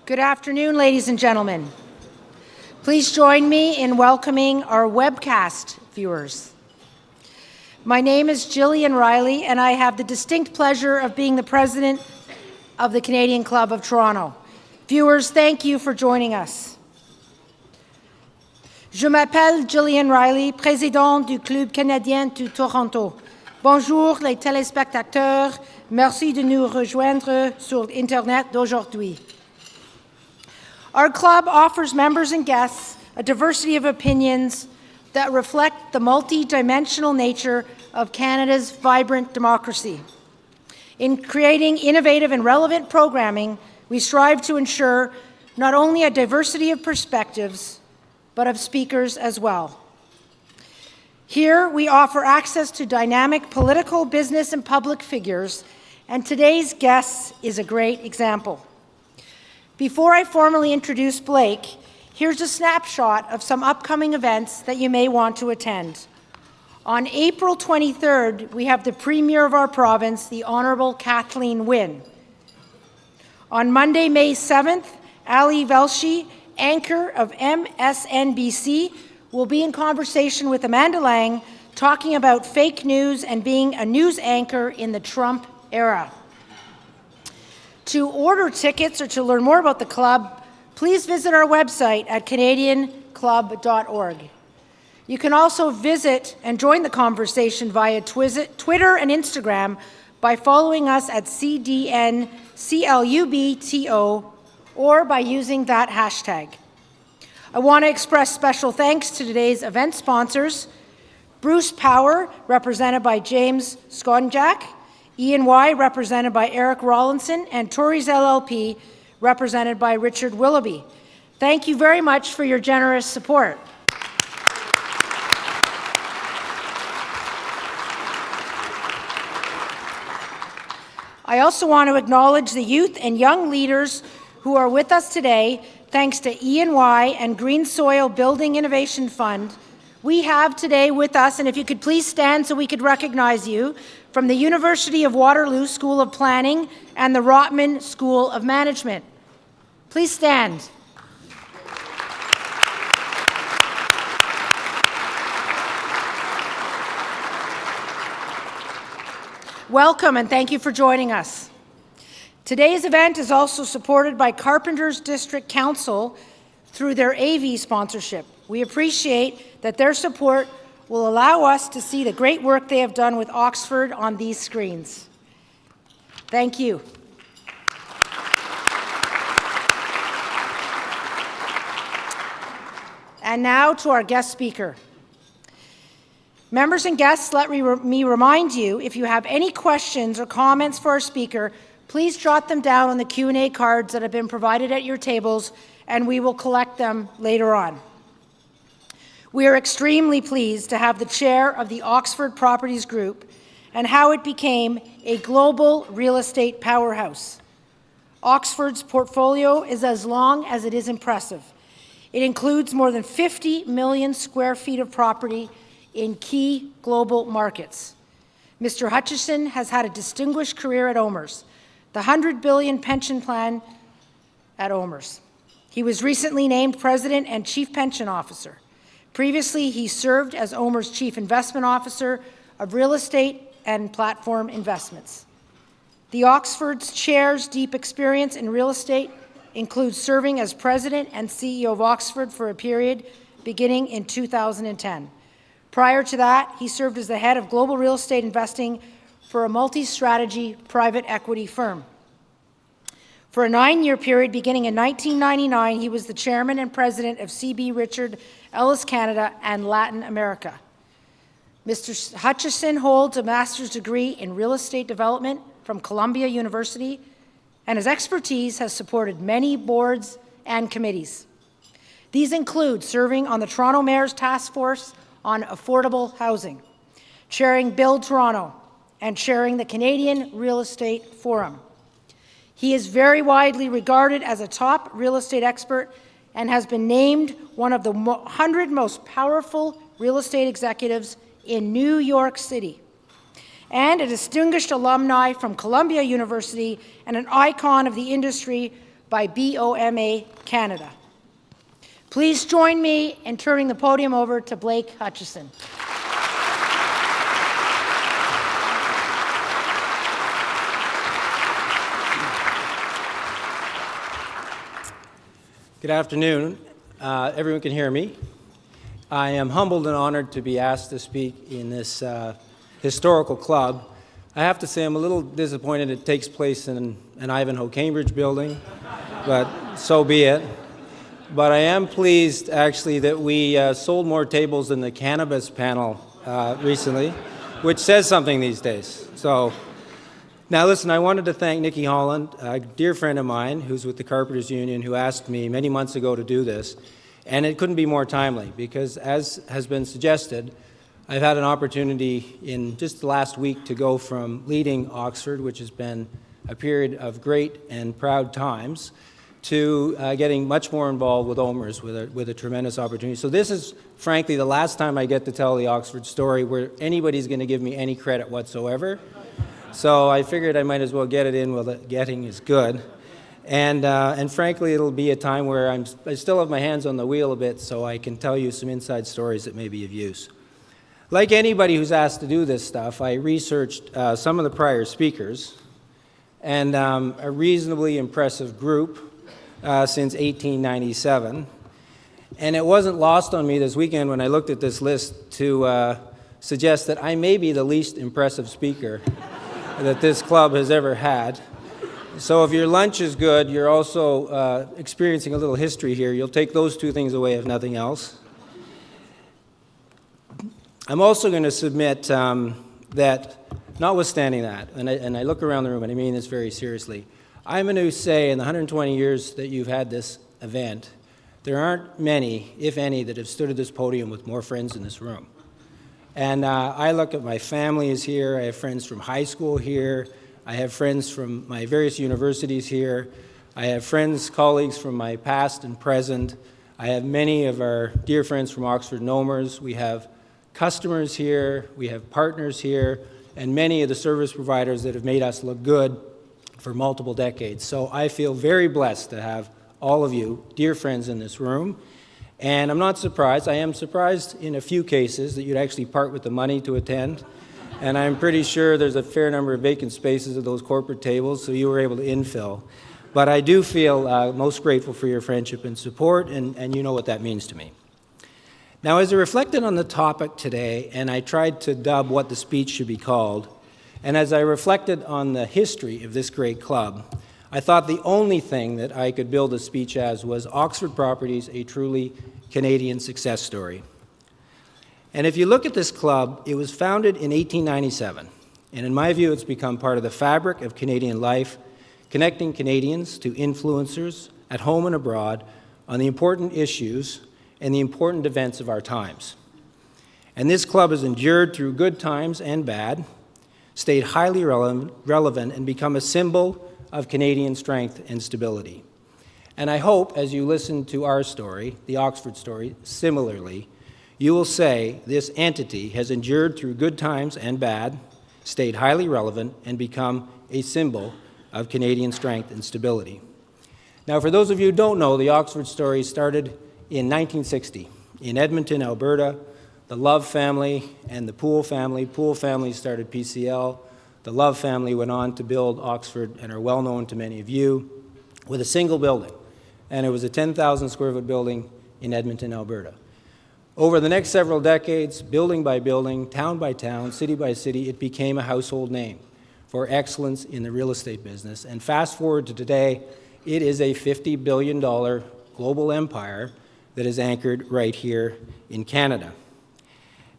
Good afternoon, ladies and gentlemen. Please join me in welcoming our webcast viewers. My name is Gillian Riley, and I have the distinct pleasure of being the president of the Canadian Club of Toronto. Viewers, thank you for joining us. Je m'appelle Gillian Riley, présidente du Club canadien de Toronto. Bonjour les téléspectateurs, merci de nous rejoindre sur Internet d'aujourd'hui. Our club offers members and guests a diversity of opinions that reflect the multi-dimensional nature of Canada's vibrant democracy. In creating innovative and relevant programming, we strive to ensure not only a diversity of perspectives, but of speakers as well. Here, we offer access to dynamic political, business, and public figures, and today's guest is a great example. Before I formally introduce Blake, here's a snapshot of some upcoming events that you may want to attend. On April 23rd, we have the Premier of our province, the Honourable Kathleen Wynne. On Monday, May 7th, Ali Velshi, anchor of MSNBC, will be in conversation with Amanda Lang, talking about fake news and being a news anchor in the Trump era. To order tickets or to learn more about the club, please visit our website at canadianclub.org. You can also visit and join the conversation via Twitter and Instagram by following us at CDNCLUBTO or by using that hashtag. I want to express special thanks to today's event sponsors: Bruce Power, represented by James Skonjak, E&Y, represented by Eric Rawlinson, and Tories LLP, represented by Richard Willoughby. Thank you very much for your generous support. I also want to acknowledge the youth and young leaders who are with us today. Thanks to E&Y and Green Soil Building Innovation Fund, we have today with us, and if you could please stand so we could recognize you, from the University of Waterloo School of Planning and the Rotman School of Management. Please stand. Welcome and thank you for joining us. Today's event is also supported by Carpenters District Council through their AV sponsorship. We appreciate that their support will allow us to see the great work they have done with Oxford on these screens. Thank you. And now to our guest speaker. Members and guests, let me remind you, if you have any questions or comments for our speaker, please jot them down on the Q&A cards that have been provided at your tables, and we will collect them later on. We are extremely pleased to have the chair of the Oxford Properties Group and how it became a global real estate powerhouse. Oxford's portfolio is as long as it is impressive. It includes more than 50 million square feet of property in key global markets. Mr. Hutcheson has had a distinguished career at OMERS, the $100 billion pension plan at OMERS. He was recently named President and Chief Pension Officer. Previously, he served as OMERS Chief Investment Officer of Real Estate and Platform Investments. The Oxford's chair's deep experience in real estate includes serving as President and CEO of Oxford for a period beginning in 2010. Prior to that, he served as the head of global real estate investing for a multi-strategy private equity firm. For a 9-year period beginning in 1999, he was the chairman and president of CB Richard Ellis Canada and Latin America. Mr. Hutcheson holds a master's degree in real estate development from Columbia University, and his expertise has supported many boards and committees. These include serving on the Toronto Mayor's Task Force on Affordable Housing, chairing Build Toronto, and chairing the Canadian Real Estate Forum. He is very widely regarded as a top real estate expert and has been named one of the 100 most powerful real estate executives in New York City, and a distinguished alumni from Columbia University and an icon of the industry by BOMA Canada. Please join me in turning the podium over to Blake Hutcheson. Good afternoon. Everyone can hear me. I am humbled and honored to be asked to speak in this historical club. I have to say I'm a little disappointed it takes place in an Ivanhoe Cambridge building, but so be it. But I am pleased, actually, that we sold more tables than the cannabis panel recently, which says something these days. So, now listen, I wanted to thank Nikki Holland, a dear friend of mine who's with the Carpenters Union, who asked me many months ago to do this. And it couldn't be more timely because, as has been suggested, I've had an opportunity in just the last week to go from leading Oxford, which has been a period of great and proud times, to getting much more involved with OMERS with a tremendous opportunity. So this is, frankly, the last time I get to tell the Oxford story where anybody's going to give me any credit whatsoever. So I figured I might as well get it in while the getting is good. And frankly, it'll be a time where I still have my hands on the wheel a bit, so I can tell you some inside stories that may be of use. Like anybody who's asked to do this stuff, I researched some of the prior speakers, and a reasonably impressive group since 1897. And it wasn't lost on me this weekend when I looked at this list to suggest that I may be the least impressive speaker that this club has ever had. So if your lunch is good, you're also experiencing a little history here. You'll take those two things away if nothing else. I'm also going to submit that, notwithstanding that, and I look around the room and I mean this very seriously, I'm going to say in the 120 years that you've had this event, there aren't many, if any, that have stood at this podium with more friends in this room. And I look at my family is here. I have friends from high school here. I have friends from my various universities here. I have friends, colleagues from my past and present. I have many of our dear friends from Oxford and OMERS. We have customers here. We have partners here. And many of the service providers that have made us look good for multiple decades. So I feel very blessed to have all of you, dear friends, in this room. And I'm not surprised. I am surprised in a few cases that you'd actually part with the money to attend. And I'm pretty sure there's a fair number of vacant spaces at those corporate tables, so you were able to infill. But I do feel most grateful for your friendship and support, and you know what that means to me. Now, as I reflected on the topic today, and I tried to dub what the speech should be called, and as I reflected on the history of this great club, I thought the only thing that I could build a speech as was Oxford Properties, a truly Canadian success story. And if you look at this club, it was founded in 1897, and in my view, it's become part of the fabric of Canadian life, connecting Canadians to influencers at home and abroad on the important issues and the important events of our times. And this club has endured through good times and bad, stayed highly relevant, and become a symbol of Canadian strength and stability. And I hope, as you listen to our story, the Oxford story, similarly, you will say this entity has endured through good times and bad, stayed highly relevant, and become a symbol of Canadian strength and stability. Now, for those of you who don't know, the Oxford story started in 1960 in Edmonton, Alberta. The Love family and the Poole family. Poole family started PCL. The Love family went on to build Oxford and are well known to many of you with a single building. And it was a 10,000 square foot building in Edmonton, Alberta. Over the next several decades, building by building, town by town, city by city, it became a household name for excellence in the real estate business. And fast forward to today, it is a $50 billion global empire that is anchored right here in Canada.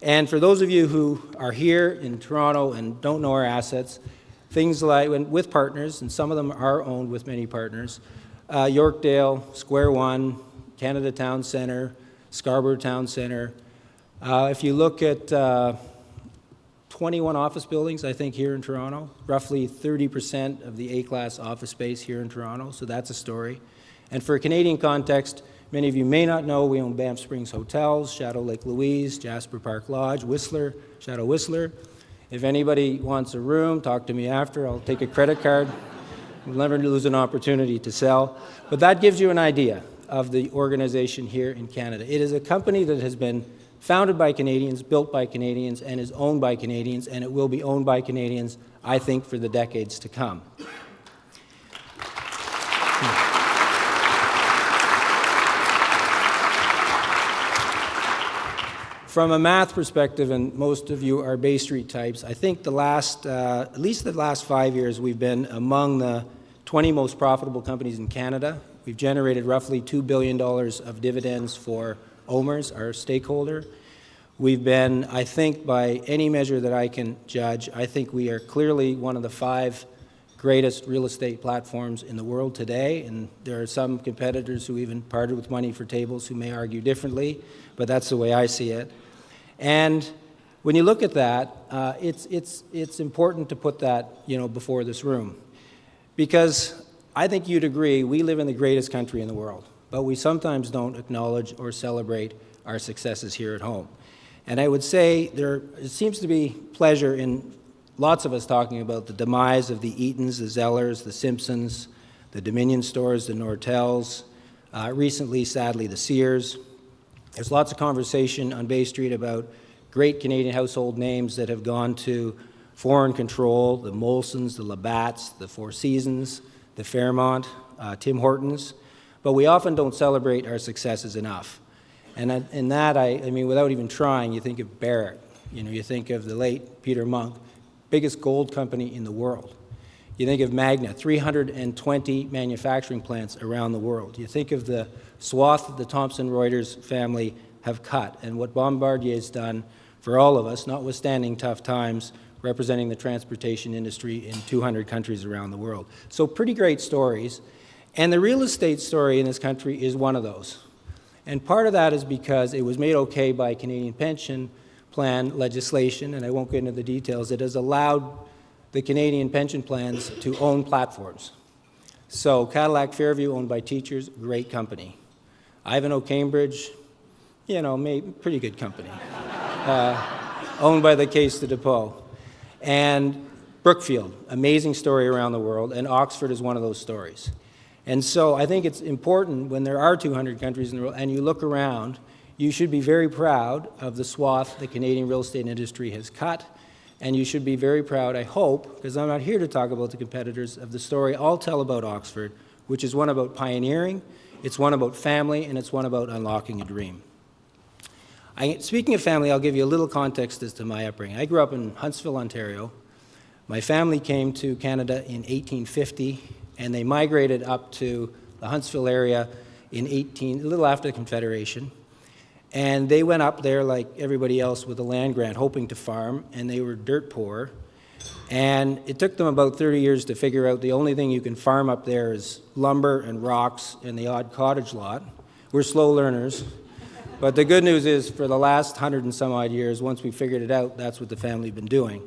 And for those of you who are here in Toronto and don't know our assets, things like, with partners, and some of them are owned with many partners, Yorkdale, Square One, Canada Town Centre, Scarborough Town Centre. If you look at 21 office buildings, I think, here in Toronto, roughly 30% of the A-class office space here in Toronto, so that's a story. And for a Canadian context, many of you may not know we own Banff Springs Hotels, Shadow Lake Louise, Jasper Park Lodge, Whistler, Shadow Whistler. If anybody wants a room, talk to me after. I'll take a credit card. We'll never lose an opportunity to sell. But that gives you an idea of the organization here in Canada. It is a company that has been founded by Canadians, built by Canadians, and is owned by Canadians, and it will be owned by Canadians, I think, for the decades to come. From a math perspective, and most of you are Bay Street types, I think at least the last 5 years, we've been among the 20 most profitable companies in Canada. We've generated roughly $2 billion of dividends for OMERS, our stakeholder. We've been, I think, by any measure that I can judge, I think we are clearly one of the 5 greatest real estate platforms in the world today, and there are some competitors who even parted with money for tables who may argue differently, but that's the way I see it. And when you look at that, it's important to put that, before this room, because I think you'd agree we live in the greatest country in the world, but we sometimes don't acknowledge or celebrate our successes here at home. And I would say it seems to be pleasure in lots of us talking about the demise of the Eatons, the Zellers, the Simpsons, the Dominion stores, the Nortels, recently, sadly, the Sears. There's lots of conversation on Bay Street about great Canadian household names that have gone to foreign control, the Molsons, the Labatts, the Four Seasons, the Fairmont, Tim Hortons, but we often don't celebrate our successes enough. And in that, I mean, without even trying, you think of Barrick, you think of the late Peter Monk, biggest gold company in the world. You think of Magna, 320 manufacturing plants around the world. You think of the swath that the Thomson Reuters family have cut and what Bombardier's done for all of us, notwithstanding tough times, representing the transportation industry in 200 countries around the world. So pretty great stories. And the real estate story in this country is one of those. And part of that is because it was made okay by Canadian pension plan legislation, and I won't get into the details. It has allowed the Canadian pension plans to own platforms. So Cadillac Fairview, owned by teachers, great company. Ivanhoe Cambridge, pretty good company. Owned by the Caisse de Depot. And Brookfield, amazing story around the world, and Oxford is one of those stories. And so I think it's important when there are 200 countries in the world and you look around, you should be very proud of the swath the Canadian real estate industry has cut, and you should be very proud, I hope, because I'm not here to talk about the competitors, of the story I'll tell about Oxford, which is one about pioneering, it's one about family, and it's one about unlocking a dream. Speaking of family, I'll give you a little context as to my upbringing. I grew up in Huntsville, Ontario. My family came to Canada in 1850, and they migrated up to the Huntsville area a little after the Confederation. And they went up there like everybody else with a land grant, hoping to farm, and they were dirt poor. And it took them about 30 years to figure out the only thing you can farm up there is lumber and rocks and the odd cottage lot. We're slow learners. But the good news is for the last 100 and some odd years, once we figured it out, that's what the family had been doing.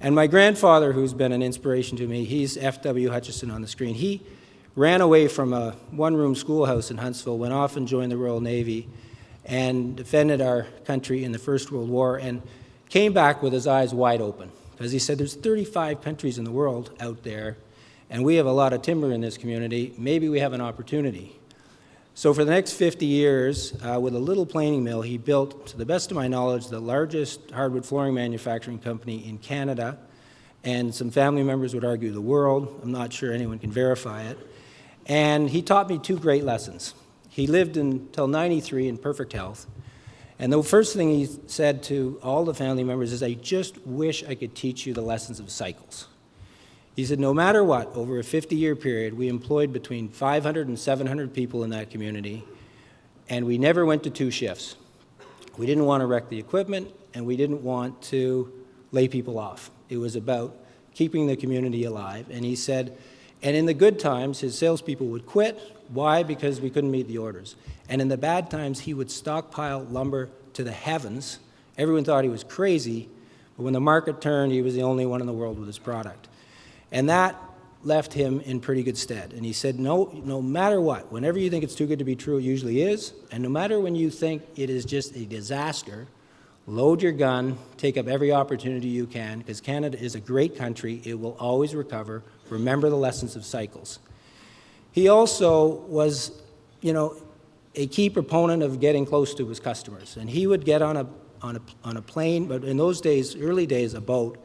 And my grandfather, who's been an inspiration to me, he's F.W. Hutcheson on the screen. He ran away from a one-room schoolhouse in Huntsville, went off and joined the Royal Navy, and defended our country in the First World War, and came back with his eyes wide open. Because he said, there's 35 countries in the world out there, and we have a lot of timber in this community. Maybe we have an opportunity. So for the next 50 years, with a little planing mill, he built, to the best of my knowledge, the largest hardwood flooring manufacturing company in Canada, and some family members would argue the world. I'm not sure anyone can verify it. And he taught me 2 great lessons. He lived until 93 in perfect health. And the first thing he said to all the family members is, I just wish I could teach you the lessons of cycles. He said, no matter what, over a 50-year period, we employed between 500 and 700 people in that community, and we never went to 2 shifts. We didn't want to wreck the equipment, and we didn't want to lay people off. It was about keeping the community alive. And he said, and in the good times, his salespeople would quit. Why? Because we couldn't meet the orders. And in the bad times, he would stockpile lumber to the heavens. Everyone thought he was crazy, but when the market turned, he was the only one in the world with his product. And that left him in pretty good stead. And he said, no matter what, whenever you think it's too good to be true, it usually is, and no matter when you think it is just a disaster, load your gun, take up every opportunity you can, because Canada is a great country. It will always recover. Remember the lessons of cycles. He also was, a key proponent of getting close to his customers. And he would get on a plane, but in those days, early days, a boat,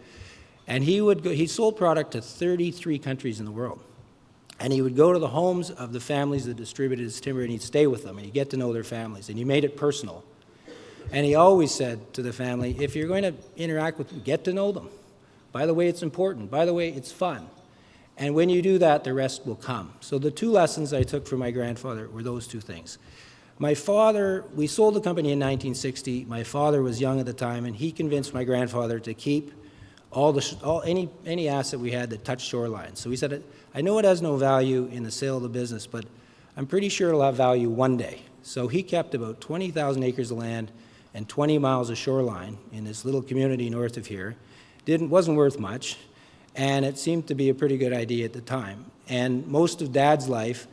and he sold product to 33 countries in the world. And he would go to the homes of the families that distributed his timber, and he'd stay with them, and he'd get to know their families, and he made it personal. And he always said to the family, if you're going to interact with them, get to know them. By the way, it's important. By the way, it's fun. And when you do that, the rest will come. So the two lessons I took from my grandfather were those two things. My father, we sold the company in 1960. My father was young at the time, and he convinced my grandfather to keep any asset we had that touched shoreline. So he said, I know it has no value in the sale of the business, but I'm pretty sure it'll have value one day. So he kept about 20,000 acres of land and 20 miles of shoreline in this little community north of here. Wasn't worth much, and it seemed to be a pretty good idea at the time. And most of Dad's life,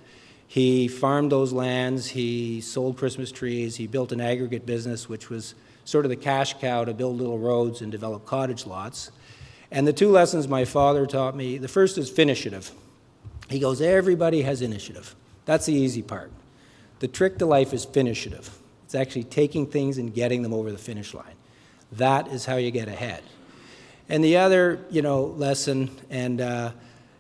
he farmed those lands, he sold Christmas trees, he built an aggregate business, which was sort of the cash cow to build little roads and develop cottage lots. And the two lessons my father taught me, the first is finitiative. He goes, everybody has initiative. That's the easy part. The trick to life is finitiative. It's actually taking things and getting them over the finish line. That is how you get ahead. And the other, lesson, and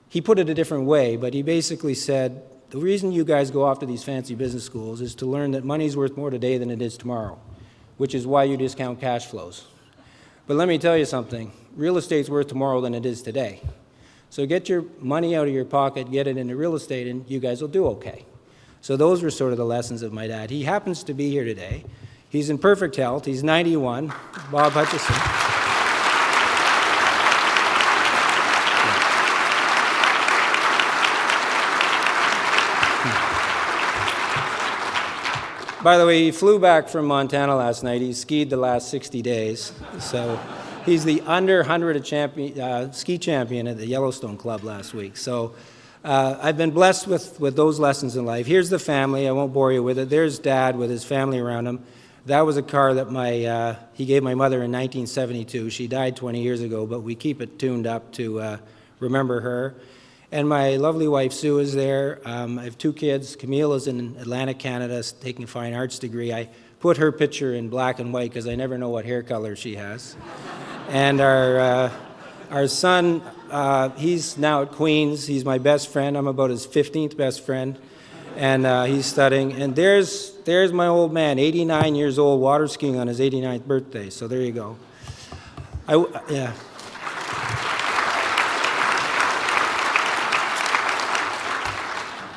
he put it a different way, but he basically said, the reason you guys go off to these fancy business schools is to learn that money's worth more today than it is tomorrow, which is why you discount cash flows. But let me tell you something, real estate's worth tomorrow than it is today. So get your money out of your pocket, get it into real estate, and you guys will do okay. So those were sort of the lessons of my dad. He happens to be here today. He's in perfect health. He's 91, Bob Hutcheson. By the way, he flew back from Montana last night. He skied the last 60 days. So he's the under 100 ski champion at the Yellowstone Club last week. So I've been blessed with those lessons in life. Here's the family. I won't bore you with it. There's Dad with his family around him. That was a car that he gave my mother in 1972. She died 20 years ago, but we keep it tuned up to remember her. And my lovely wife, Sue, is there. I have two kids. Camille is in Atlantic, Canada, taking a fine arts degree. I put her picture in black and white because I never know what hair color she has. And our son, he's now at Queen's. He's my best friend. I'm about his 15th best friend. And he's studying. And there's my old man, 89 years old, water skiing on his 89th birthday. So there you go. Yeah.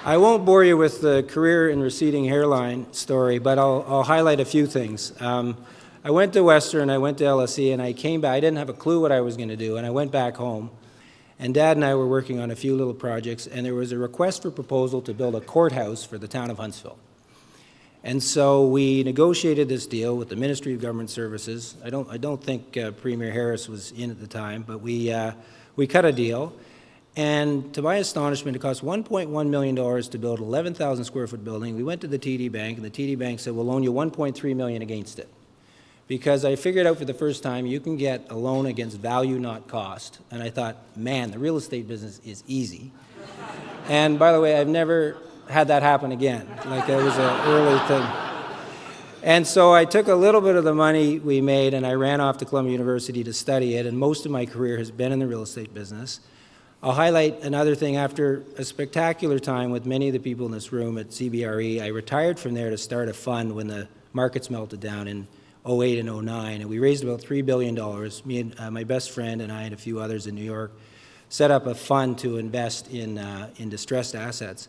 I won't bore you with the career and receding hairline story, but I'll highlight a few things. I went to Western, I went to LSE, and I came back. I didn't have a clue what I was going to do, and I went back home. And Dad and I were working on a few little projects, and there was a request for proposal to build a courthouse for the town of Huntsville. And so we negotiated this deal with the Ministry of Government Services. I don't think Premier Harris was in at the time, but we cut a deal. And to my astonishment, it cost $1.1 million to build an 11,000 square foot building. We went to the TD Bank, and the TD Bank said, we'll loan you $1.3 million against it. Because I figured out for the first time, you can get a loan against value, not cost. And I thought, man, the real estate business is easy. And by the way, I've never had that happen again. Like, it was an early thing. And so I took a little bit of the money we made, and I ran off to Columbia University to study it, and most of my career has been in the real estate business. I'll highlight another thing. After a spectacular time with many of the people in this room at CBRE, I retired from there to start a fund when the markets melted down in 08 and 09, and we raised about $3 billion. Me and my best friend and I and a few others in New York set up a fund to invest in distressed assets.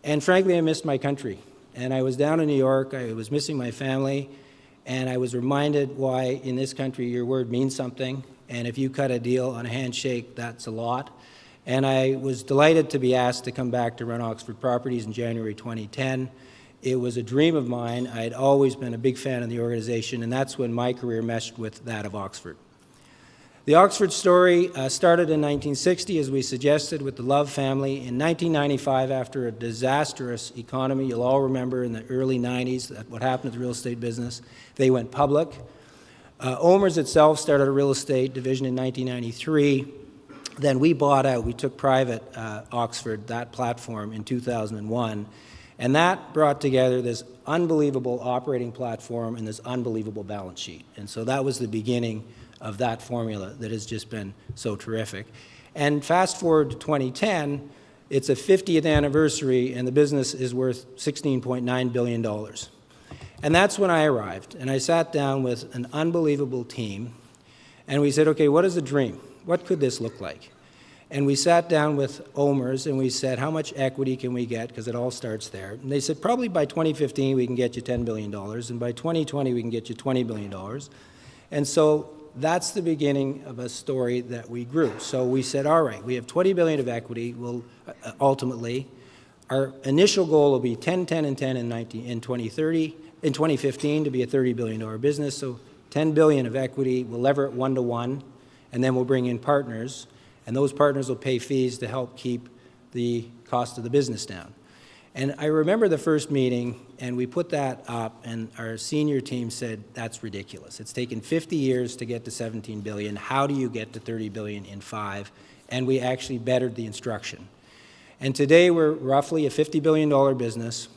And frankly, I missed my country. And I was down in New York, I was missing my family, and I was reminded why in this country your word means something, and if you cut a deal on a handshake, that's a lot. And I was delighted to be asked to come back to run Oxford Properties in January 2010. It was a dream of mine. I had always been a big fan of the organization, and that's when my career meshed with that of Oxford. The Oxford story started in 1960, as we suggested, with the Love family. In 1995, after a disastrous economy, you'll all remember in the early 90s what happened to the real estate business. They went public. OMERS itself started a real estate division in 1993. then we took private Oxford, that platform, in 2001, and that brought together this unbelievable operating platform and this unbelievable balance sheet. And so that was the beginning of that formula that has just been so terrific. And fast forward to 2010, it's a 50th anniversary, and the business is worth $16.9 billion. And that's when I arrived, and I sat down with an unbelievable team, and we said, okay, what is the dream? What could this look like? And we sat down with OMERS, and we said, how much equity can we get? Because it all starts there. And they said, probably by 2015, we can get you $10 billion, and by 2020, we can get you $20 billion. And so that's the beginning of a story that we grew. So we said, all right, we have $20 billion of equity. We'll ultimately, our initial goal will be 10, 10, and 10 in 2030, in 2015 to be a $30 billion business. So $10 billion of equity, we'll lever it 1-to-1, and then we'll bring in partners, and those partners will pay fees to help keep the cost of the business down. And I remember the first meeting, and we put that up, and our senior team said, that's ridiculous. It's taken 50 years to get to 17 billion. How do you get to 30 billion in 5? And we actually bettered the instruction. And today we're roughly a $50 billion business,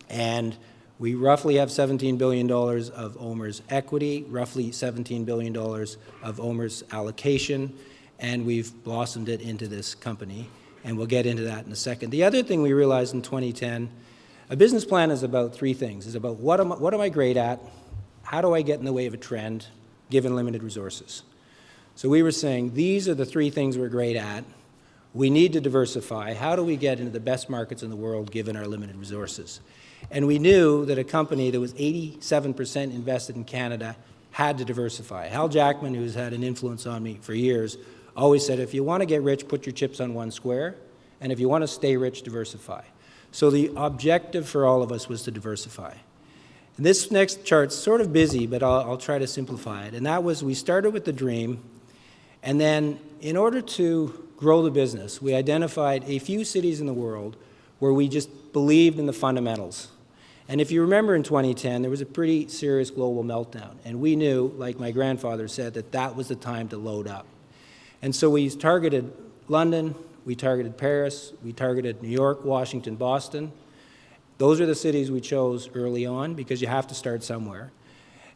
and we roughly have $17 billion of OMERS equity, roughly $17 billion of OMERS allocation, and we've blossomed it into this company, and we'll get into that in a second. The other thing we realized in 2010, a business plan is about three things. It's about what am I great at, how do I get in the way of a trend, given limited resources. So we were saying, these are the three things we're great at. We need to diversify. How do we get into the best markets in the world, given our limited resources? And we knew that a company that was 87% invested in Canada had to diversify. Hal Jackman, who's had an influence on me for years, always said, if you want to get rich, put your chips on one square, and if you want to stay rich, diversify. So the objective for all of us was to diversify. And this next chart's sort of busy, but I'll try to simplify it. And that was, we started with the dream, and then in order to grow the business, we identified a few cities in the world where we just believed in the fundamentals. And if you remember in 2010, there was a pretty serious global meltdown, and we knew, like my grandfather said, that that was the time to load up. And so we targeted London, we targeted Paris, we targeted New York, Washington, Boston. Those are the cities we chose early on because you have to start somewhere.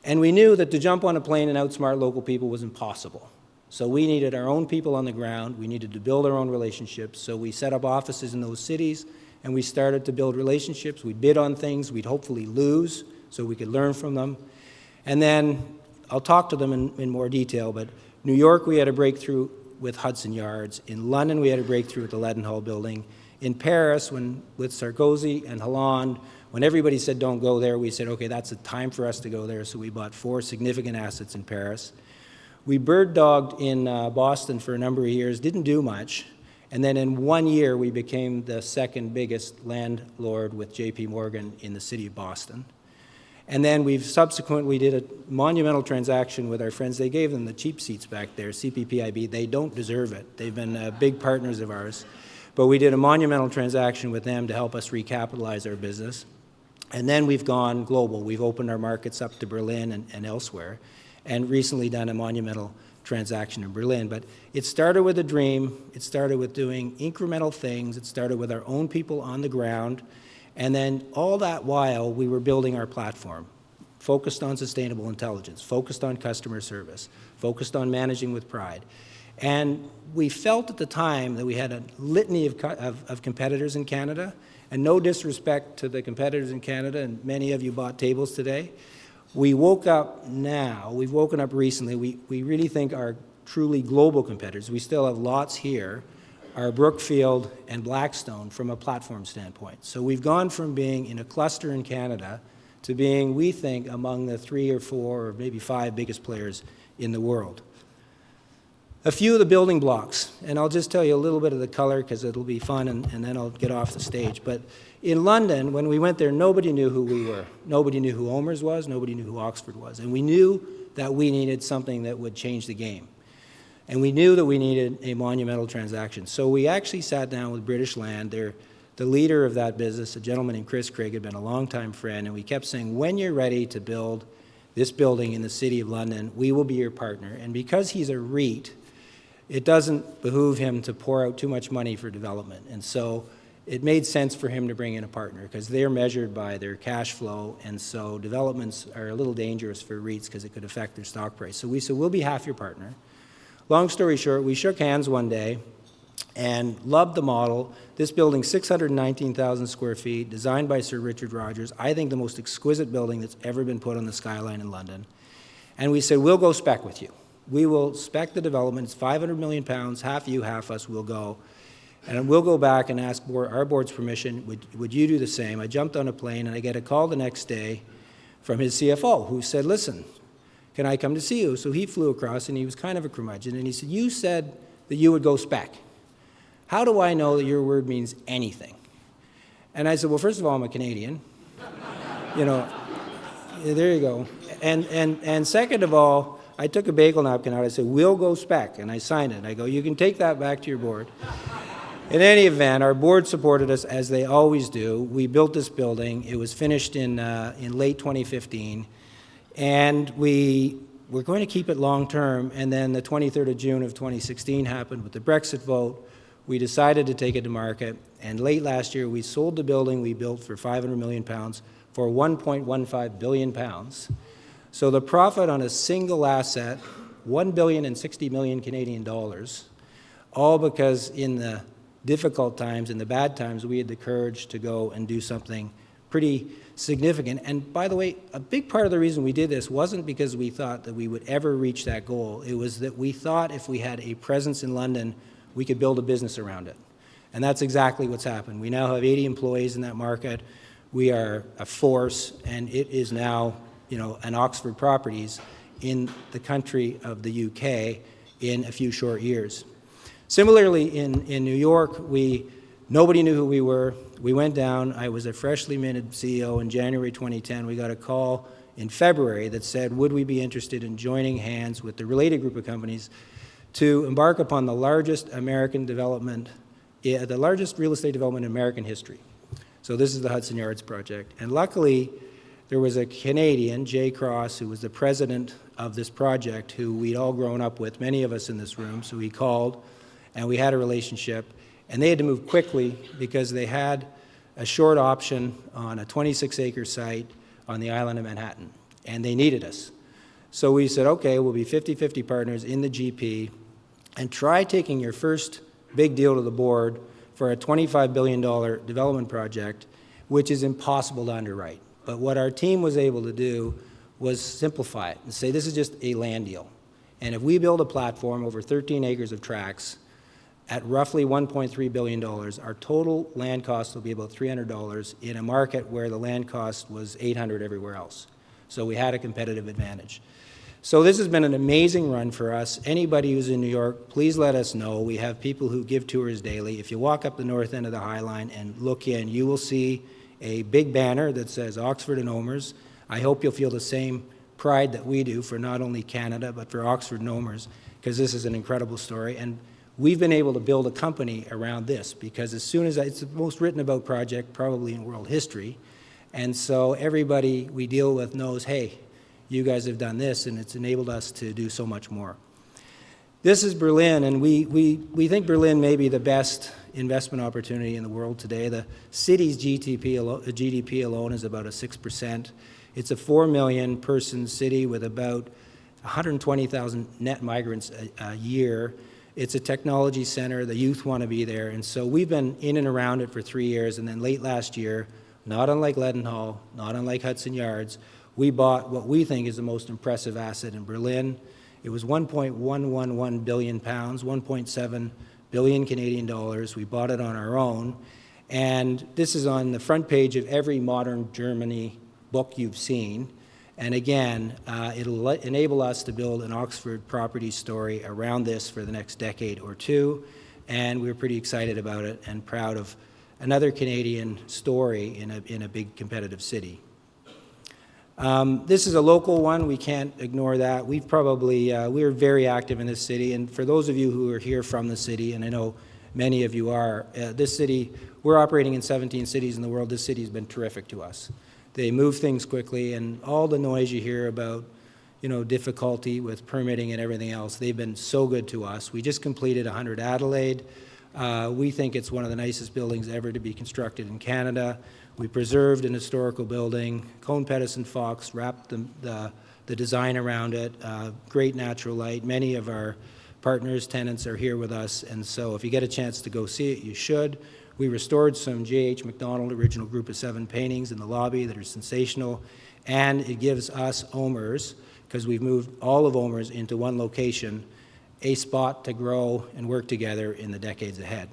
And we knew that to jump on a plane and outsmart local people was impossible. So we needed our own people on the ground, we needed to build our own relationships, so we set up offices in those cities, and we started to build relationships. We'd bid on things we'd hopefully lose so we could learn from them. And then I'll talk to them in more detail, but New York, we had a breakthrough with Hudson Yards. In London, we had a breakthrough with the Leadenhall building. In Paris, with Sarkozy and Hollande, when everybody said don't go there, we said, okay, that's a time for us to go there, so we bought 4 significant assets in Paris. We bird-dogged in Boston for a number of years, didn't do much, and then in 1 year, we became the second biggest landlord with J.P. Morgan in the city of Boston. And then we did a monumental transaction with our friends. They gave them the cheap seats back there, CPPIB. They don't deserve it. They've been big partners of ours. But we did a monumental transaction with them to help us recapitalize our business. And then we've gone global. We've opened our markets up to Berlin and elsewhere, and recently done a monumental transaction in Berlin. But it started with a dream. It started with doing incremental things. It started with our own people on the ground. And then all that while, we were building our platform, focused on sustainable intelligence, focused on customer service, focused on managing with pride. And we felt at the time that we had a litany of competitors in Canada, and no disrespect to the competitors in Canada, and many of you bought tables today. We woke up now, we've woken up recently, we really think our truly global competitors, we still have lots here, are Brookfield and Blackstone from a platform standpoint. So we've gone from being in a cluster in Canada to being, we think, among the 3 or 4 or maybe 5 biggest players in the world. A few of the building blocks, and I'll just tell you a little bit of the color because it'll be fun, and then I'll get off the stage. But in London, when we went there, nobody knew who we were. Nobody knew who OMERS was, nobody knew who Oxford was. And we knew that we needed something that would change the game. And we knew that we needed a monumental transaction. So we actually sat down with British Land. They're the leader of that business, a gentleman named Chris Craig, had been a longtime friend, and we kept saying, when you're ready to build this building in the City of London, we will be your partner. And because he's a REIT, it doesn't behoove him to pour out too much money for development. And so it made sense for him to bring in a partner because they're measured by their cash flow, and so developments are a little dangerous for REITs because it could affect their stock price. So we said, we'll be half your partner. Long story short, we shook hands one day and loved the model. This building, 619,000 square feet, designed by Sir Richard Rogers, I think the most exquisite building that's ever been put on the skyline in London. And we said, we'll go spec with you. We will spec the development. It's 500 million pounds, half you, half us, we'll go. And we'll go back and ask our board's permission, would you do the same? I jumped on a plane and I get a call the next day from his CFO who said, listen, can I come to see you? So he flew across and he was kind of a curmudgeon and he said, you said that you would go spec. How do I know that your word means anything? And I said, well, first of all, I'm a Canadian. You know, there you go. And second of all, I took a bagel napkin out. I said, we'll go spec. And I signed it. And I go, you can take that back to your board. In any event, our board supported us, as they always do. We built this building. It was finished in late 2015. And we were going to keep it long-term. And then the 23rd of June of 2016 happened with the Brexit vote. We decided to take it to market. And late last year, we sold the building we built for 500 million pounds for 1.15 billion pounds. So the profit on a single asset, 1,060 million Canadian dollars, all because in the difficult times, in the bad times, we had the courage to go and do something pretty significant. And by the way, a big part of the reason we did this wasn't because we thought that we would ever reach that goal. It was that we thought if we had a presence in London, we could build a business around it. And that's exactly what's happened. We now have 80 employees in that market. We are a force, and it is now, you know, an Oxford Properties in the country of the UK in a few short years. Similarly, in New York, nobody knew who we were. We went down. I was a freshly minted CEO in January 2010. We got a call in February that said, would we be interested in joining hands with the related group of companies to embark upon the largest American development, the largest real estate development in American history. So this is the Hudson Yards project. And luckily, there was a Canadian, Jay Cross, who was the president of this project, who we'd all grown up with, many of us in this room. So he called, and we had a relationship. And they had to move quickly because they had a short option on a 26-acre site on the island of Manhattan. And they needed us. So we said, okay, we'll be 50-50 partners in the GP, and try taking your first big deal to the board for a $25 billion development project, which is impossible to underwrite. But what our team was able to do was simplify it and say, this is just a land deal. And if we build a platform over 13 acres of tracts at roughly $1.3 billion, our total land cost will be about $300 in a market where the land cost was $800 everywhere else. So we had a competitive advantage. So this has been an amazing run for us. Anybody who's in New York, please let us know. We have people who give tours daily. If you walk up the north end of the High Line and look in, you will see a big banner that says Oxford and OMERS. I hope you'll feel the same pride that we do for not only Canada, but for Oxford and OMERS, because this is an incredible story. And we've been able to build a company around this, because as soon as it's the most written about project probably in world history. And so everybody we deal with knows, hey, you guys have done this, and it's enabled us to do so much more. This is Berlin, and we think Berlin may be the best investment opportunity in the world today. The city's GDP alone is about 6%. It's a 4 million person city with about 120,000 net migrants a year. It's a technology center. The youth want to be there. And so we've been in and around it for 3 years, and then late last year, not unlike Leadenhall, not unlike Hudson Yards, we bought what we think is the most impressive asset in Berlin. It was 1.111 billion pounds, 1.7 billion Canadian dollars. We bought it on our own. And this is on the front page of every modern Germany book you've seen. And again, it'll enable us to build an Oxford property story around this for the next decade or two. And we're pretty excited about it and proud of another Canadian story in a big competitive city. This is a local one. We can't ignore that. We're very active in this city, and for those of you who are here from the city, and I know many of you are, this city, we're operating in 17 cities in the world. This city has been terrific to us. They move things quickly, and all the noise you hear about, difficulty with permitting and everything else. They've been so good to us. We just completed 100 Adelaide. We think it's one of the nicest buildings ever to be constructed in Canada. We preserved an historical building. Cone, Pettis, and Fox wrapped the design around it. Great natural light. Many of our partners, tenants are here with us, and so if you get a chance to go see it, you should. We restored some J.H. MacDonald original Group of 7 paintings in the lobby that are sensational, and it gives us OMERS, because we've moved all of OMERS into one location, a spot to grow and work together in the decades ahead.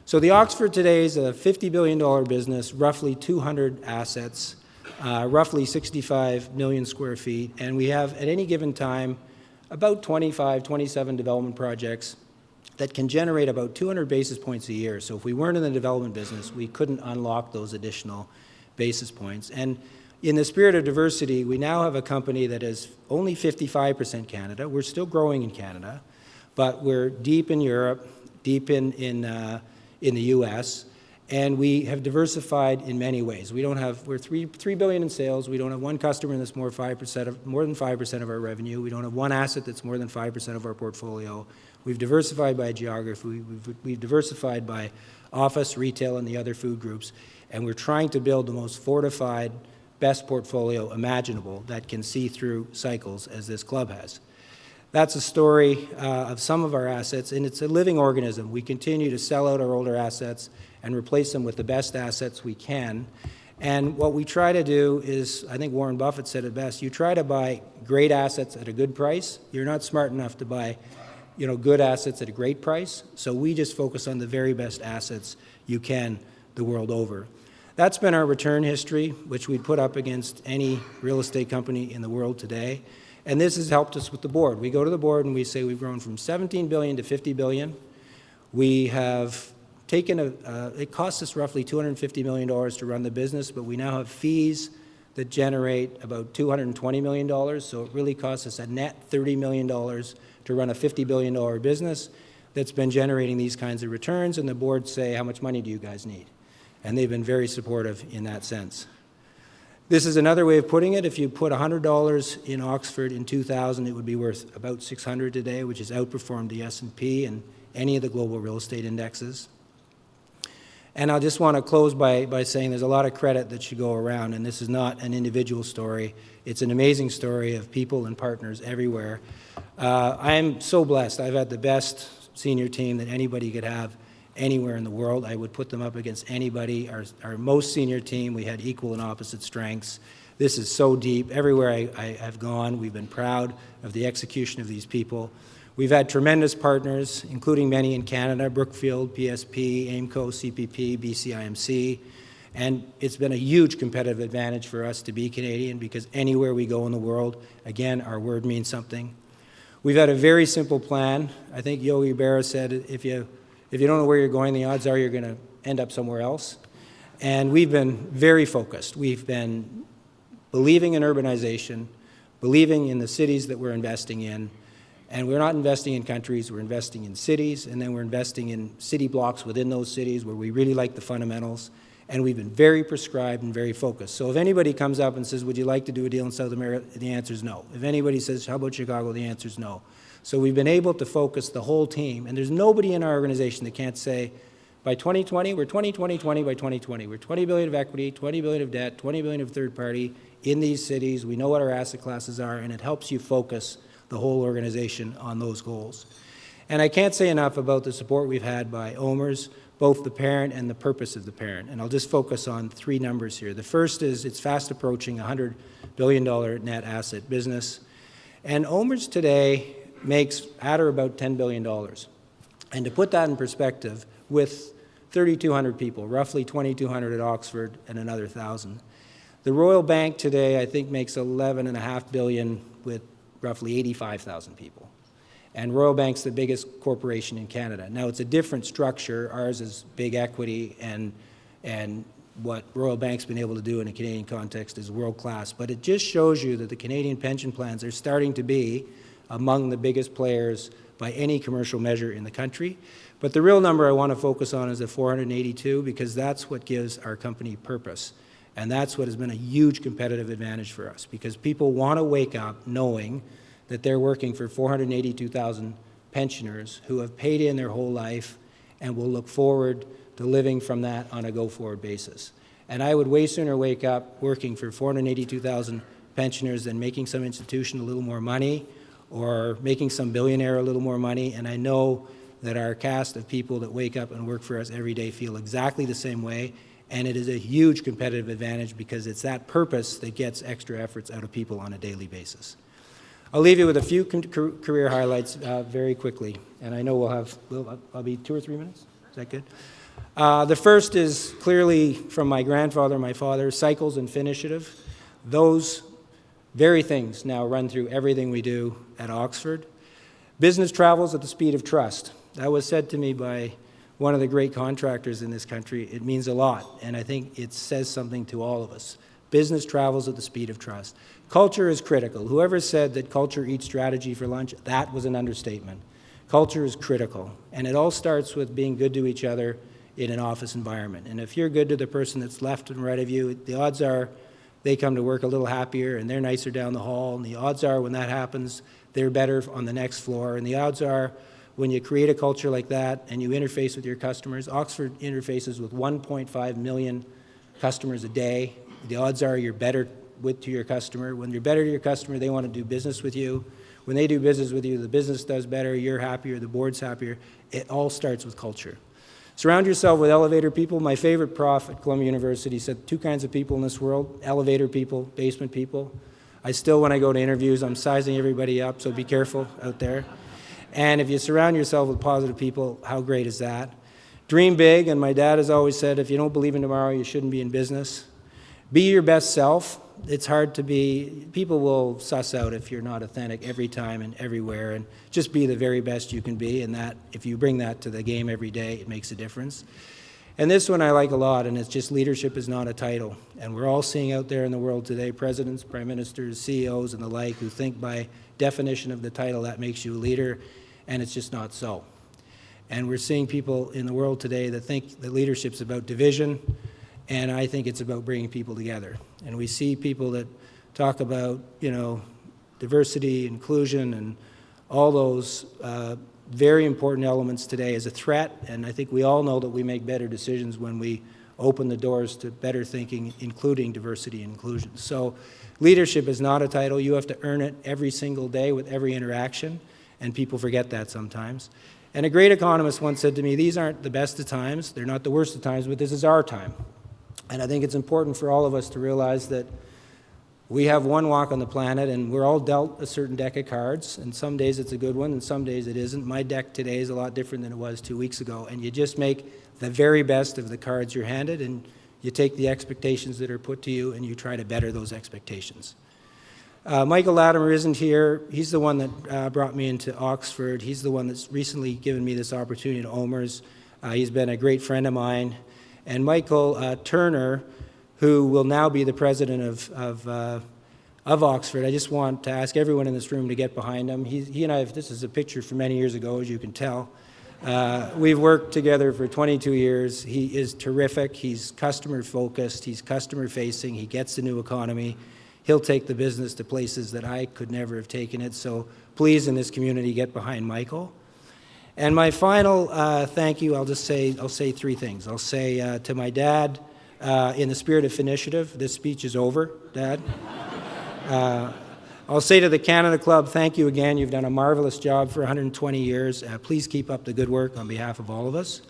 So the Oxford today is a $50 billion business, roughly 200 assets, roughly 65 million square feet, and we have at any given time about 25, 27 development projects that can generate about 200 basis points a year. So if we weren't in the development business, we couldn't unlock those additional basis points. And in the spirit of diversity, we now have a company that is only 55% Canada. We're still growing in Canada, but we're deep in Europe, deep in the U.S., and we have diversified in many ways. We're $3 billion in sales. We don't have one customer that's more than 5% of our revenue. We don't have one asset that's more than 5% of our portfolio. We've diversified by geography. We've diversified by office, retail, and the other food groups, and we're trying to build the most fortified, best portfolio imaginable that can see through cycles as this club has. That's a story of some of our assets, and it's a living organism. We continue to sell out our older assets and replace them with the best assets we can. And what we try to do is, I think Warren Buffett said it best, you try to buy great assets at a good price. You're not smart enough to buy good assets at a great price. So we just focus on the very best assets you can the world over. That's been our return history, which we'd put up against any real estate company in the world today. And this has helped us with the board. We go to the board and we say we've grown from $17 billion to $50 billion. We have taken it costs us roughly $250 million to run the business, but we now have fees that generate about $220 million. So it really costs us a net $30 million to run a $50 billion business that's been generating these kinds of returns. And the board say, how much money do you guys need? And they've been very supportive in that sense. This is another way of putting it. If you put $100 in Oxford in 2000, it would be worth about $600 today, which has outperformed the S&P and any of the global real estate indexes. And I just want to close by saying there's a lot of credit that should go around, and this is not an individual story. It's an amazing story of people and partners everywhere. I am so blessed. I've had the best senior team that anybody could have anywhere in the world. I would put them up against anybody. Our most senior team, we had equal and opposite strengths. This is so deep. Everywhere I have gone, we've been proud of the execution of these people. We've had tremendous partners, including many in Canada, Brookfield, PSP, AIMCO, CPP, BCIMC, and it's been a huge competitive advantage for us to be Canadian because anywhere we go in the world, again, our word means something. We've had a very simple plan. I think Yogi Berra said, if you don't know where you're going, the odds are you're going to end up somewhere else. And we've been very focused. We've been believing in urbanization, believing in the cities that we're investing in, and we're not investing in countries, we're investing in cities, and then we're investing in city blocks within those cities where we really like the fundamentals, and we've been very prescribed and very focused. So if anybody comes up and says, would you like to do a deal in South America, the answer is no. If anybody says, how about Chicago, the answer is no. So we've been able to focus the whole team, and there's nobody in our organization that can't say, by 2020, we're 20-20-20 by 2020. We're $20 billion of equity, $20 billion of debt, $20 billion of third party in these cities. We know what our asset classes are, and it helps you focus the whole organization on those goals. And I can't say enough about the support we've had by OMERS, both the parent and the purpose of the parent. And I'll just focus on 3 numbers here. The first is it's fast approaching a $100 billion net asset business. And OMERS today makes at or about $10 billion. And to put that in perspective, with 3,200 people, roughly 2,200 at Oxford and another 1,000. The Royal Bank today, I think, makes $11.5 billion with roughly 85,000 people. And Royal Bank's the biggest corporation in Canada. Now, it's a different structure. Ours is big equity, and what Royal Bank's been able to do in a Canadian context is world-class. But it just shows you that the Canadian pension plans are starting to be among the biggest players by any commercial measure in the country. But the real number I want to focus on is the 482, because that's what gives our company purpose. And that's what has been a huge competitive advantage for us, because people want to wake up knowing that they're working for 482,000 pensioners who have paid in their whole life and will look forward to living from that on a go-forward basis. And I would way sooner wake up working for 482,000 pensioners than making some institution a little more money or making some billionaire a little more money. And I know that our cast of people that wake up and work for us every day feel exactly the same way. And it is a huge competitive advantage because it's that purpose that gets extra efforts out of people on a daily basis. I'll leave you with a few career highlights very quickly. And I know I'll be 2 or 3 minutes. Is that good? The first is clearly from my grandfather, my father, cycles and finishative. Those very things now run through everything we do at Oxford. Business travels at the speed of trust. That was said to me by one of the great contractors in this country. It means a lot, and I think it says something to all of us. Business travels at the speed of trust. Culture is critical. Whoever said that culture eats strategy for lunch, that was an understatement. Culture is critical, and it all starts with being good to each other in an office environment. And if you're good to the person that's left and right of you, the odds are they come to work a little happier and they're nicer down the hall, and the odds are when that happens, they're better on the next floor, and the odds are when you create a culture like that and you interface with your customers. Oxford interfaces with 1.5 million customers a day. The odds are you're better to your customer. When you're better to your customer, they want to do business with you. When they do business with you, the business does better, you're happier, the board's happier. It all starts with culture. Surround yourself with elevator people. My favorite prof at Columbia University said 2 kinds of people in this world: elevator people, basement people. I still, when I go to interviews, I'm sizing everybody up, so be careful out there. And if you surround yourself with positive people, how great is that? Dream big, and my dad has always said, if you don't believe in tomorrow, you shouldn't be in business. Be your best self. It's hard to be, people will suss out if you're not authentic every time and everywhere, and just be the very best you can be, and that, if you bring that to the game every day, it makes a difference. And this one I like a lot, and it's just leadership is not a title. And we're all seeing out there in the world today, presidents, prime ministers, CEOs, and the like, who think by definition of the title that makes you a leader, and it's just not so. And we're seeing people in the world today that think that leadership's about division, and I think it's about bringing people together. And we see people that talk about, diversity, inclusion, and all those very important elements today as a threat, and I think we all know that we make better decisions when we open the doors to better thinking, including diversity and inclusion. So leadership is not a title. You have to earn it every single day with every interaction, and people forget that sometimes. And a great economist once said to me, these aren't the best of times, they're not the worst of times, but this is our time. And I think it's important for all of us to realize that we have one walk on the planet, and we're all dealt a certain deck of cards, and some days it's a good one, and some days it isn't. My deck today is a lot different than it was 2 weeks ago, and you just make the very best of the cards you're handed, and you take the expectations that are put to you, and you try to better those expectations. Michael Latimer isn't here. He's the one that brought me into Oxford. He's the one that's recently given me this opportunity at OMERS. He's been a great friend of mine. And Michael Turner, who will now be the president of Oxford, I just want to ask everyone in this room to get behind him. He and I, this is a picture from many years ago, as you can tell. We've worked together for 22 years. He is terrific. He's customer-focused. He's customer-facing. He gets the new economy. He'll take the business to places that I could never have taken it. So please, in this community, get behind Michael. And my final thank you, I'll say 3 things. I'll say to my dad, in the spirit of initiative, this speech is over, Dad. I'll say to the Canada Club, thank you again. You've done a marvelous job for 120 years. Please keep up the good work on behalf of all of us.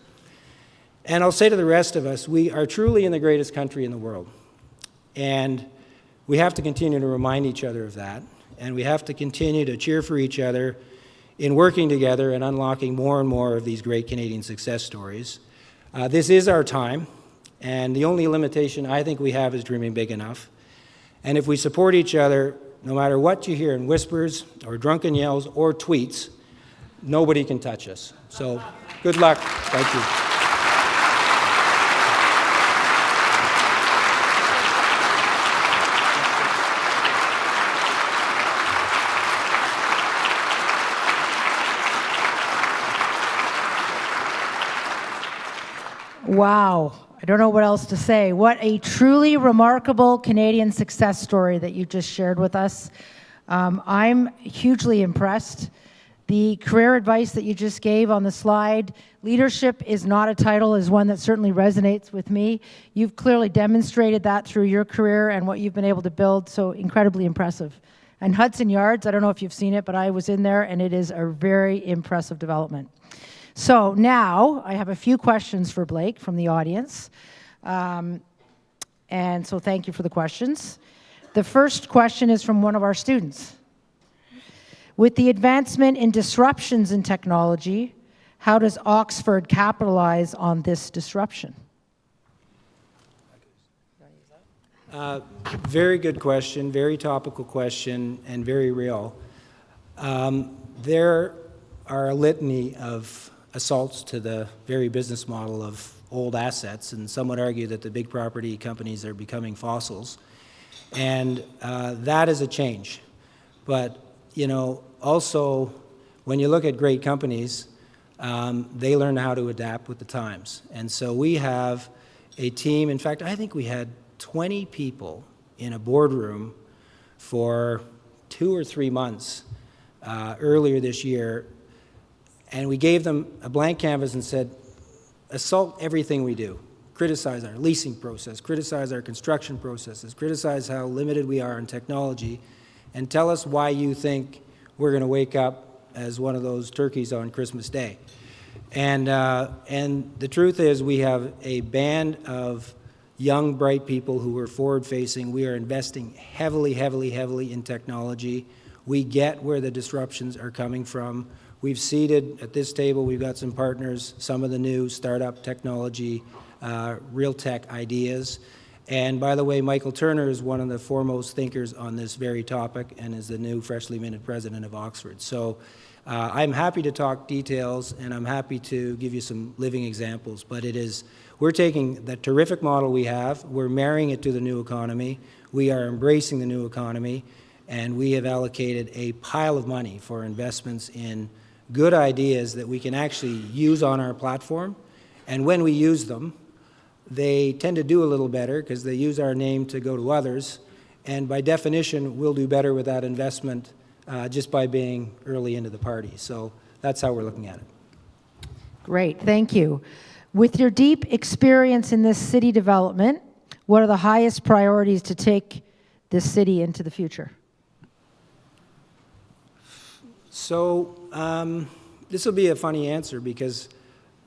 And I'll say to the rest of us, we are truly in the greatest country in the world. And we have to continue to remind each other of that. And we have to continue to cheer for each other in working together and unlocking more and more of these great Canadian success stories. This is our time, and the only limitation I think we have is dreaming big enough. And if we support each other, no matter what you hear in whispers or drunken yells or tweets, nobody can touch us. So good luck. Thank you. Wow. I don't know what else to say. What a truly remarkable Canadian success story that you just shared with us. I'm hugely impressed. The career advice that you just gave on the slide, leadership is not a title, is one that certainly resonates with me. You've clearly demonstrated that through your career and what you've been able to build, so incredibly impressive. And Hudson Yards, I don't know if you've seen it, but I was in there, and it is a very impressive development. So now I have a few questions for Blake from the audience. And so thank you for the questions. The first question is from one of our students. With the advancement in disruptions in technology, how does Oxford capitalize on this disruption? Very good question, very topical question, and very real. There are a litany of assaults to the very business model of old assets, and some would argue that the big property companies are becoming fossils. And that is a change. But, you know, also, when you look at great companies, they learn how to adapt with the times. And so we have a team, in fact, I think we had 20 people in a boardroom for 2 or 3 months earlier this year, and we gave them a blank canvas and said, assault everything we do. Criticize our leasing process, criticize our construction processes, criticize how limited we are in technology, and tell us why you think we're going to wake up as one of those turkeys on Christmas Day. And the truth is we have a band of young, bright people who are forward-facing. We are investing heavily, heavily, heavily in technology. We get where the disruptions are coming from. We've seeded, at this table, we've got some partners, some of the new startup technology, real tech ideas. And by the way, Michael Turner is one of the foremost thinkers on this very topic and is the new freshly minted president of Oxford. So I'm happy to talk details, and I'm happy to give you some living examples, but we're taking the terrific model we have, we're marrying it to the new economy, we are embracing the new economy, and we have allocated a pile of money for investments in good ideas that we can actually use on our platform. And when we use them, they tend to do a little better because they use our name to go to others. And by definition, we'll do better with that investment just by being early into the party. So that's how we're looking at it. Great, thank you. With your deep experience in this city development, what are the highest priorities to take this city into the future? So this will be a funny answer because,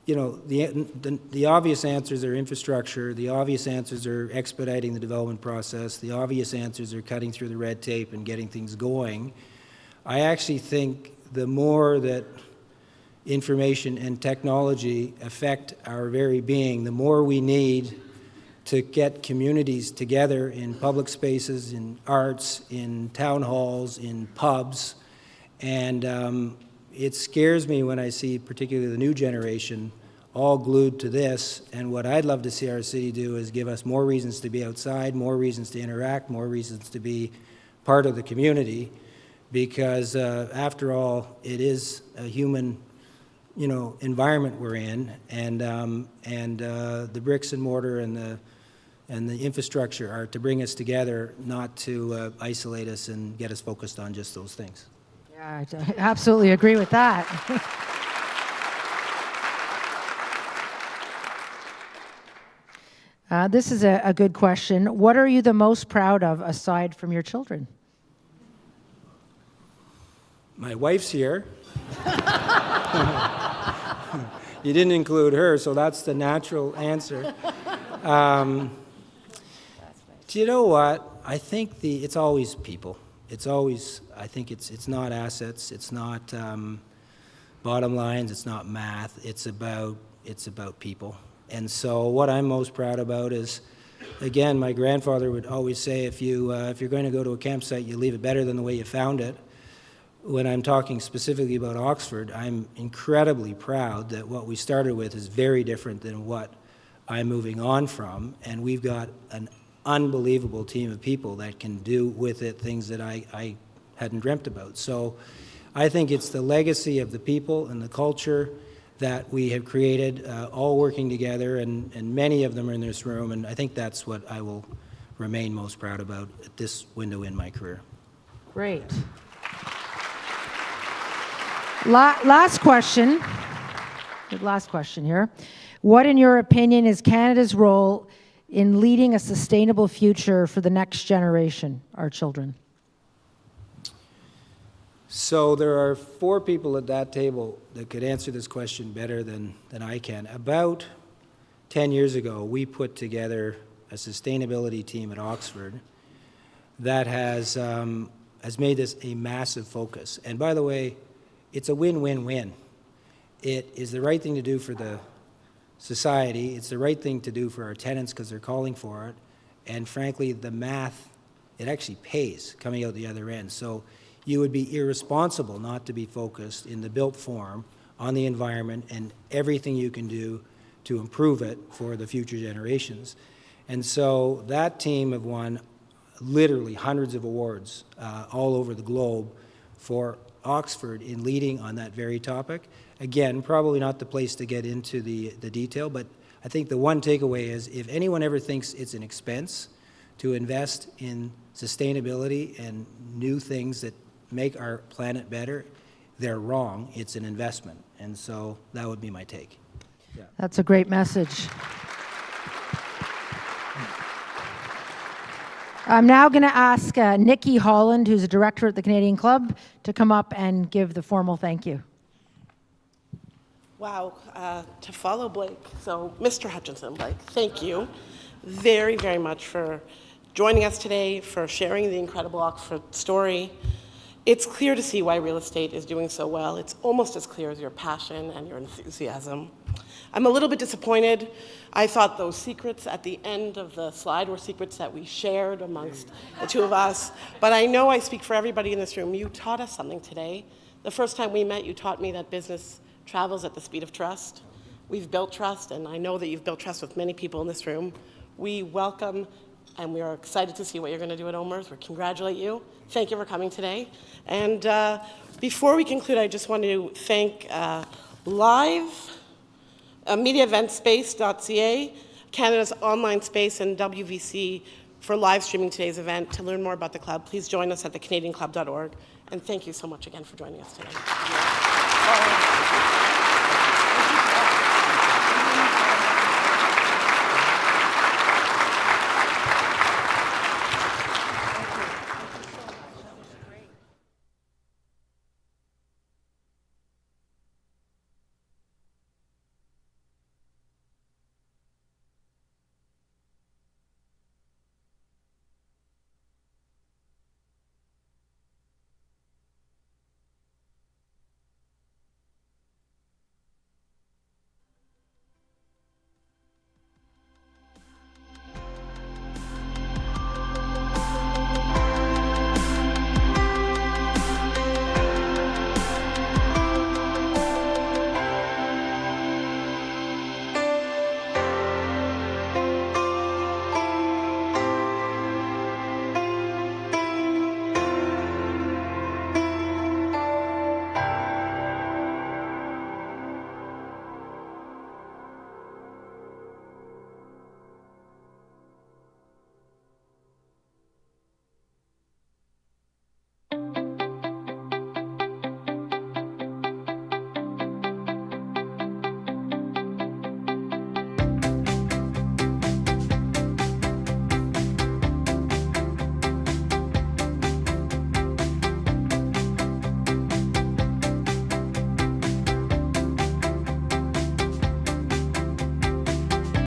you know, the obvious answers are infrastructure, the obvious answers are expediting the development process, the obvious answers are cutting through the red tape and getting things going. I actually think the more that information and technology affect our very being, the more we need to get communities together in public spaces, in arts, in town halls, in pubs. And it scares me when I see particularly the new generation all glued to this. And what I'd love to see our city do is give us more reasons to be outside, more reasons to interact, more reasons to be part of the community. Because after all, it is a human, you know, environment we're in, and the bricks and mortar and the infrastructure are to bring us together, not to isolate us and get us focused on just those things. Yeah, I absolutely agree with that. This is a good question. What are you the most proud of aside from your children? My wife's here. You didn't include her, so that's the natural answer. Do you know what? I think it's always people. It's always, I think it's not assets, it's not bottom lines, it's not math, it's about people. And so what I'm most proud about is, again, my grandfather would always say, if you're going to go to a campsite, you leave it better than the way you found it. When I'm talking specifically about Oxford, I'm incredibly proud that what we started with is very different than what I'm moving on from, and we've got an unbelievable team of people that can do with it things that I hadn't dreamt about. So I think it's the legacy of the people and the culture that we have created, all working together, and many of them are in this room, and I think that's what I will remain most proud about at this window in my career. Great. Last question. Good last question here. What, in your opinion, is Canada's role in leading a sustainable future for the next generation, our children? So there are 4 people at that table that could answer this question better than I can. About 10 years ago, we put together a sustainability team at Oxford that has made this a massive focus. And by the way, it's a win-win-win. It is the right thing to do for the society. It's the right thing to do for our tenants because they're calling for it. And frankly, the math, it actually pays coming out the other end. So you would be irresponsible not to be focused in the built form on the environment and everything you can do to improve it for the future generations. And so that team have won literally hundreds of awards all over the globe for Oxford in leading on that very topic. Again, probably not the place to get into the detail, but I think the one takeaway is if anyone ever thinks it's an expense to invest in sustainability and new things that make our planet better, they're wrong. It's an investment. And so that would be my take. Yeah. That's a great message. I'm now going to ask Nikki Holland, who's a director at the Canadian Club, to come up and give the formal thank you. Wow, to follow Blake. So, Mr. Hutcheson, Blake, thank you very, very much for joining us today, for sharing the incredible Oxford story. It's clear to see why real estate is doing so well. It's almost as clear as your passion and your enthusiasm. I'm a little bit disappointed. I thought those secrets at the end of the slide were secrets that we shared amongst the two of us. But I know I speak for everybody in this room. You taught us something today. The first time we met, you taught me that business travels at the speed of trust. We've built trust, and I know that you've built trust with many people in this room. We welcome and we are excited to see what you're going to do at OMERS. We congratulate you. Thank you for coming today. And before we conclude, I just want to thank MediaEvents.ca, Canada's online space, and WVC for live streaming today's event. To learn more about the club, please join us at thecanadianclub.org. And thank you so much again for joining us today.